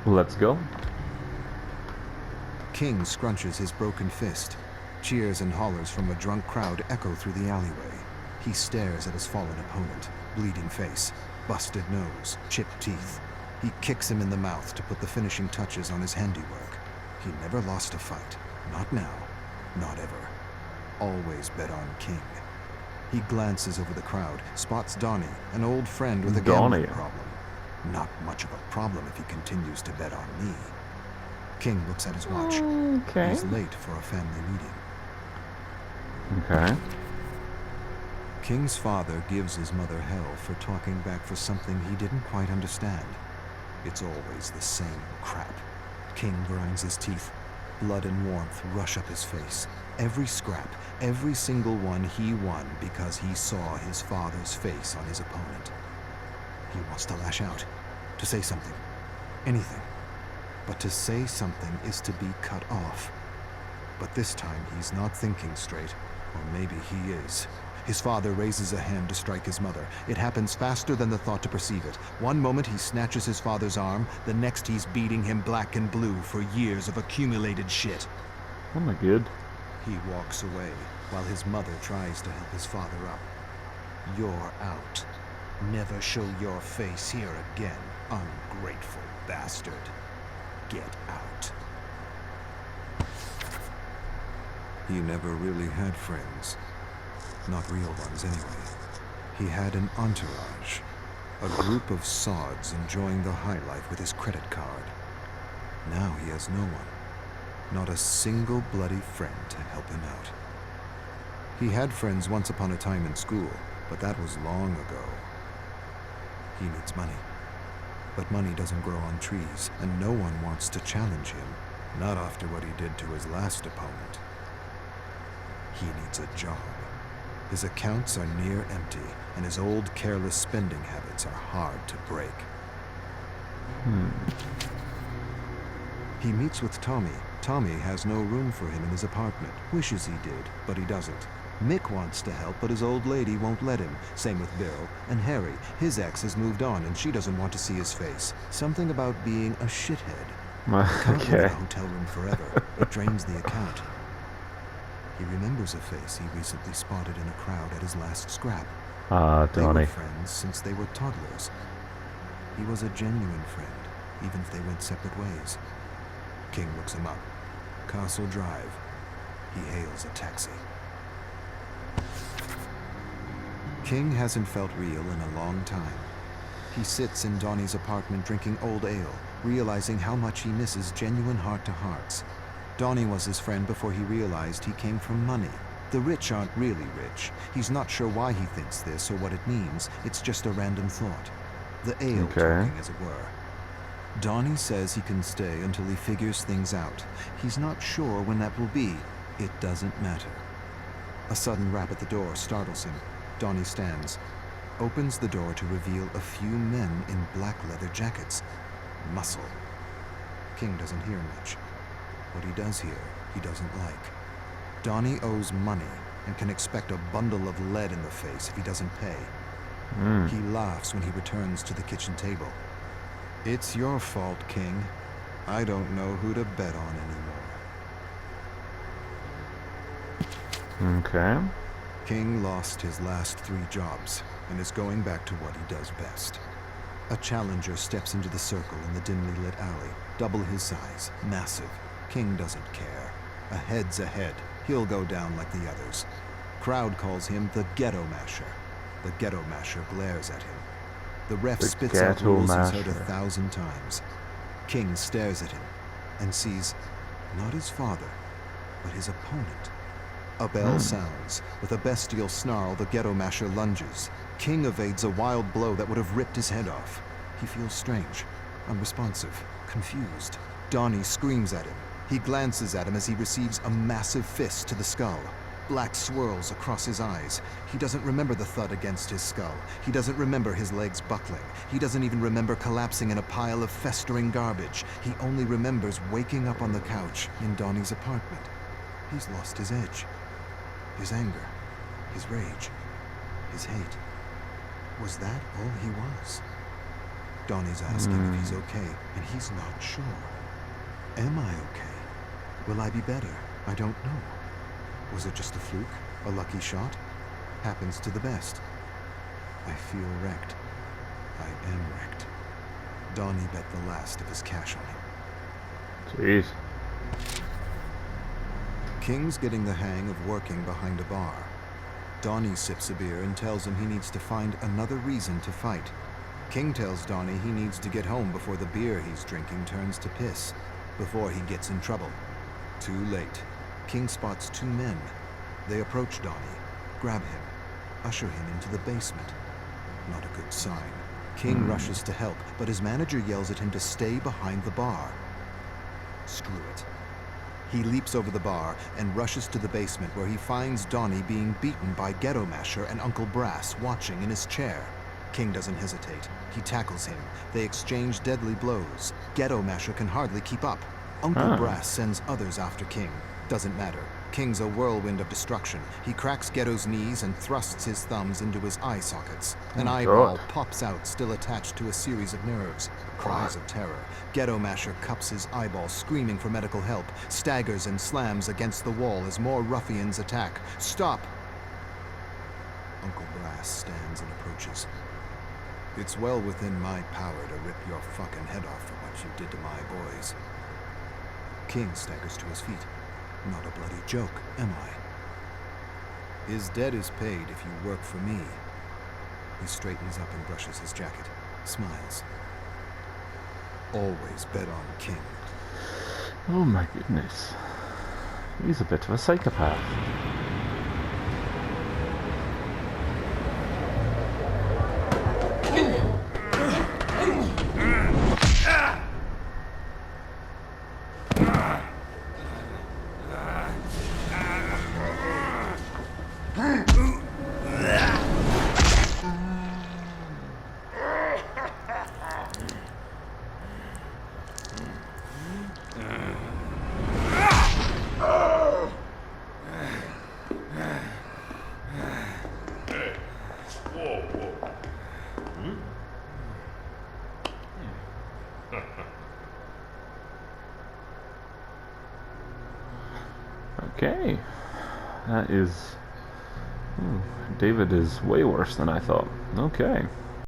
Let's go. King scrunches his broken fist. Cheers and hollers from a drunk crowd echo through the alleyway. He stares at his fallen opponent, bleeding face, busted nose, chipped teeth. He kicks him in the mouth to put the finishing touches on his handiwork. He never lost a fight. Not now. Not ever. Always bet on King. He glances over the crowd, spots Donnie, an old friend with a gambling problem. Not much of a problem if he continues to bet on me. King looks at his watch. Okay. He's late for a family meeting. Okay. King's father gives his mother hell for talking back for something he didn't quite understand. It's always the same crap. King grinds his teeth. Blood and warmth rush up his face. Every scrap, every single one he won because he saw his father's face on his opponent. He wants to lash out, to say something, anything. But to say something is to be cut off. But this time he's not thinking straight, or maybe he is. His father raises a hand to strike his mother. It happens faster than the thought to perceive it. One moment he snatches his father's arm, the next he's beating him black and blue for years of accumulated shit. Oh my god. He walks away while his mother tries to help his father up. You're out. Never show your face here again, ungrateful bastard. Get out. He never really had friends. Not real ones, anyway. He had an entourage. A group of sods enjoying the high life with his credit card. Now he has no one. Not a single bloody friend to help him out. He had friends once upon a time in school, but that was long ago. He needs money. But money doesn't grow on trees, and no one wants to challenge him. Not after what he did to his last opponent. He needs a job. His accounts are near empty, and his old careless spending habits are hard to break. He meets with Tommy. Tommy has no room for him in his apartment. Wishes he did, but he doesn't. Mick wants to help, but his old lady won't let him. Same with Bill. And Harry. His ex has moved on, and she doesn't want to see his face. Something about being a shithead. Can't live in a hotel room forever. It drains the account. He remembers a face he recently spotted in a crowd at his last scrap. They were friends since they were toddlers. He was a genuine friend, even if they went separate ways. King looks him up. Castle Drive. He hails a taxi. King hasn't felt real in a long time. He sits in Donnie's apartment drinking old ale, realizing how much he misses genuine heart-to-hearts. Donnie was his friend before he realized he came from money. The rich aren't really rich. He's not sure why he thinks this or what it means. It's just a random thought. The ale talking, as it were. Donnie says he can stay until he figures things out. He's not sure when that will be. It doesn't matter. A sudden rap at the door startles him. Donnie stands, opens the door to reveal a few men in black leather jackets. Muscle. King doesn't hear much. What he does hear, he doesn't like. Donnie owes money and can expect a bundle of lead in the face if he doesn't pay. He laughs when he returns to the kitchen table. It's your fault, King. I don't know who to bet on anymore. Okay. King lost his last 3 jobs and is going back to what he does best. A challenger steps into the circle in the dimly lit alley, double his size, massive. King doesn't care. A head's a head. He'll go down like the others. Crowd calls him the Ghetto Masher. The Ghetto Masher glares at him. The ref spits out rules he's heard 1,000 times. King stares at him and sees not his father, but his opponent. A bell sounds. With a bestial snarl, the Ghetto Masher lunges. King evades a wild blow that would have ripped his head off. He feels strange, unresponsive, confused. Donnie screams at him. He glances at him as he receives a massive fist to the skull. Black swirls across his eyes. He doesn't remember the thud against his skull. He doesn't remember his legs buckling. He doesn't even remember collapsing in a pile of festering garbage. He only remembers waking up on the couch in Donnie's apartment. He's lost his edge. His anger. His rage. His hate. Was that all he was? Donnie's asking if he's okay, and he's not sure. Am I okay? Will I be better? I don't know. Was it just a fluke? A lucky shot? Happens to the best. I feel wrecked. I am wrecked. Donnie bet the last of his cash on him. Jeez. King's getting the hang of working behind a bar. Donnie sips a beer and tells him he needs to find another reason to fight. King tells Donnie he needs to get home before the beer he's drinking turns to piss, before he gets in trouble. Too late. King spots two men. They approach Donnie, grab him, usher him into the basement. Not a good sign. King rushes to help, but his manager yells at him to stay behind the bar. Screw it. He leaps over the bar and rushes to the basement where he finds Donnie being beaten by Ghetto Masher and Uncle Brass watching in his chair. King doesn't hesitate. He tackles him. They exchange deadly blows. Ghetto Masher can hardly keep up. Uncle Brass sends others after King. Doesn't matter. King's a whirlwind of destruction. He cracks Ghetto's knees and thrusts his thumbs into his eye sockets. An eyeball pops out, still attached to a series of nerves. Cries of terror. Ghetto Masher cups his eyeball, screaming for medical help, staggers and slams against the wall as more ruffians attack. Stop! Uncle Brass stands and approaches. It's well within my power to rip your fucking head off for what you did to my boys. King staggers to his feet. Not a bloody joke, am I? His debt is paid if you work for me. He straightens up and brushes his jacket, smiles. Always bet on King. Oh my goodness. He's a bit of a psychopath. Okay, that is... David is way worse than I thought. Okay.